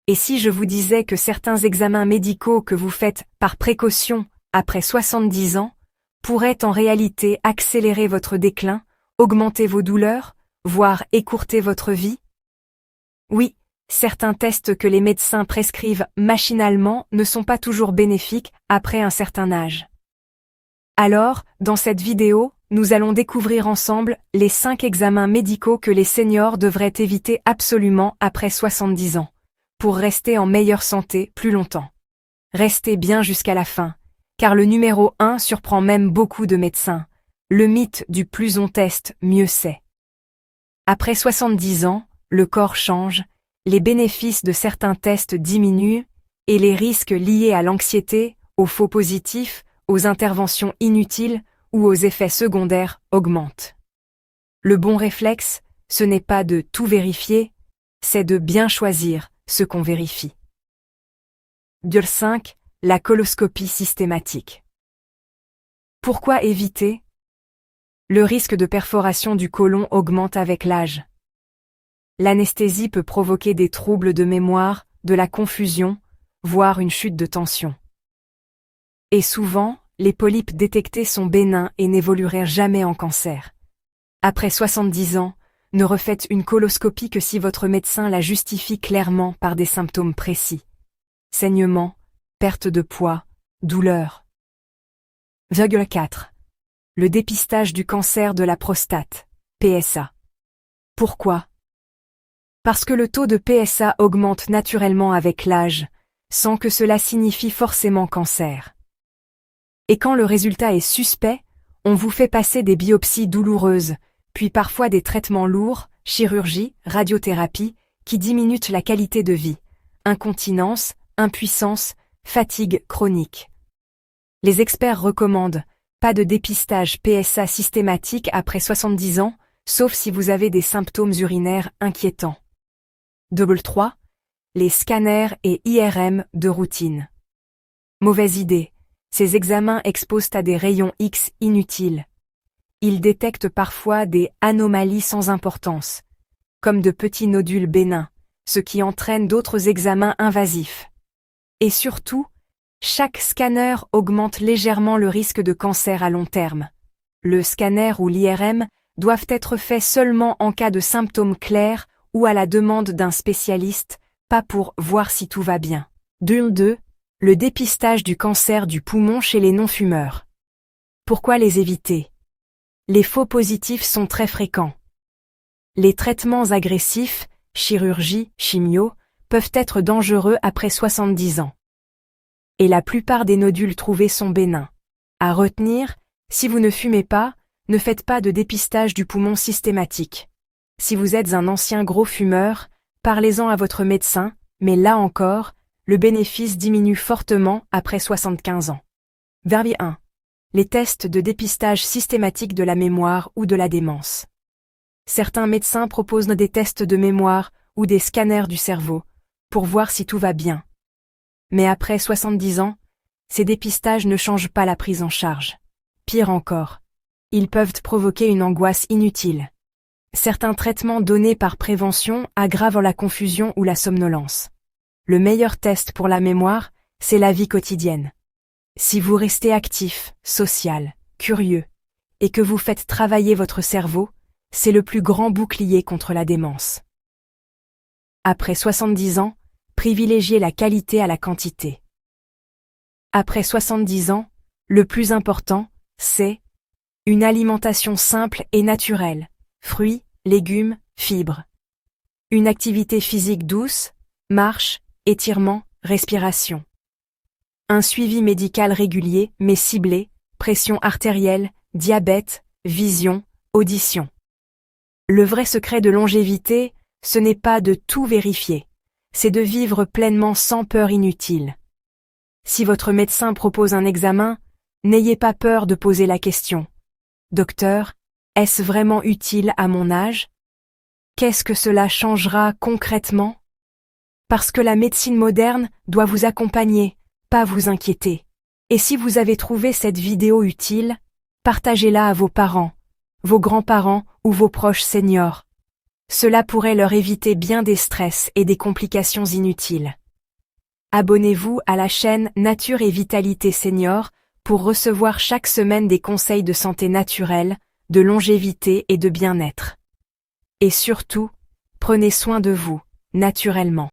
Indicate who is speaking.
Speaker 1: Et si je vous disais que certains examens médicaux que vous faites par précaution après 70 ans pourraient en réalité accélérer votre déclin, augmenter vos douleurs, voire écourter votre vie? Oui, certains tests que les médecins prescrivent machinalement ne sont pas toujours bénéfiques après un certain âge. Alors, dans cette vidéo, nous allons découvrir ensemble les 5 examens médicaux que les seniors devraient éviter absolument après 70 ans, pour rester en meilleure santé plus longtemps. Restez bien jusqu'à la fin, car le numéro 1 surprend même beaucoup de médecins. Le mythe du plus on teste, mieux c'est. Après 70 ans, le corps change, les bénéfices de certains tests diminuent, et les risques liés à l'anxiété, aux faux positifs, aux interventions inutiles ou aux effets secondaires augmentent. Le bon réflexe, ce n'est pas de tout vérifier, c'est de bien choisir ce qu'on vérifie. 5. La coloscopie systématique. Pourquoi éviter? Le risque de perforation du côlon augmente avec l'âge. L'anesthésie peut provoquer des troubles de mémoire, de la confusion, voire une chute de tension. Et souvent, les polypes détectés sont bénins et n'évolueraient jamais en cancer. Après 70 ans, ne refaites une coloscopie que si votre médecin la justifie clairement par des symptômes précis. Saignement, perte de poids, douleur. 4. Le dépistage du cancer de la prostate, PSA. Pourquoi? Parce que le taux de PSA augmente naturellement avec l'âge, sans que cela signifie forcément cancer. Et quand le résultat est suspect, on vous fait passer des biopsies douloureuses, puis parfois des traitements lourds, chirurgie, radiothérapie, qui diminuent la qualité de vie, incontinence, impuissance, fatigue chronique. Les experts recommandent pas de dépistage PSA systématique après 70 ans, sauf si vous avez des symptômes urinaires inquiétants. 3. Les scanners et IRM de routine. Mauvaise idée. Ces examens exposent à des rayons X inutiles. Ils détectent parfois des anomalies sans importance, comme de petits nodules bénins, ce qui entraîne d'autres examens invasifs. Et surtout, chaque scanner augmente légèrement le risque de cancer à long terme. Le scanner ou l'IRM doivent être faits seulement en cas de symptômes clairs ou à la demande d'un spécialiste, pas pour voir si tout va bien. 2. Le dépistage du cancer du poumon chez les non-fumeurs. Pourquoi les éviter? Les faux positifs sont très fréquents. Les traitements agressifs, chirurgie, chimio, peuvent être dangereux après 70 ans. Et la plupart des nodules trouvés sont bénins. À retenir, si vous ne fumez pas, ne faites pas de dépistage du poumon systématique. Si vous êtes un ancien gros fumeur, parlez-en à votre médecin, mais là encore, le bénéfice diminue fortement après 75 ans. 1. Les tests de dépistage systématique de la mémoire ou de la démence. Certains médecins proposent des tests de mémoire ou des scanners du cerveau, pour voir si tout va bien. Mais après 70 ans, ces dépistages ne changent pas la prise en charge. Pire encore, ils peuvent provoquer une angoisse inutile. Certains traitements donnés par prévention aggravent la confusion ou la somnolence. Le meilleur test pour la mémoire, c'est la vie quotidienne. Si vous restez actif, social, curieux, et que vous faites travailler votre cerveau, c'est le plus grand bouclier contre la démence. Après 70 ans, privilégiez la qualité à la quantité. Après 70 ans, le plus important, c'est une alimentation simple et naturelle, fruits, légumes, fibres. Une activité physique douce, marche, étirement, respiration. Un suivi médical régulier mais ciblé, pression artérielle, diabète, vision, audition. Le vrai secret de longévité, ce n'est pas de tout vérifier, c'est de vivre pleinement sans peur inutile. Si votre médecin propose un examen, n'ayez pas peur de poser la question. Docteur, est-ce vraiment utile à mon âge? Qu'est-ce que cela changera concrètement? Parce que la médecine moderne doit vous accompagner, pas vous inquiéter. Et si vous avez trouvé cette vidéo utile, partagez-la à vos parents, vos grands-parents ou vos proches seniors. Cela pourrait leur éviter bien des stress et des complications inutiles. Abonnez-vous à la chaîne Nature et Vitalité Senior pour recevoir chaque semaine des conseils de santé naturelle, de longévité et de bien-être. Et surtout, prenez soin de vous, naturellement.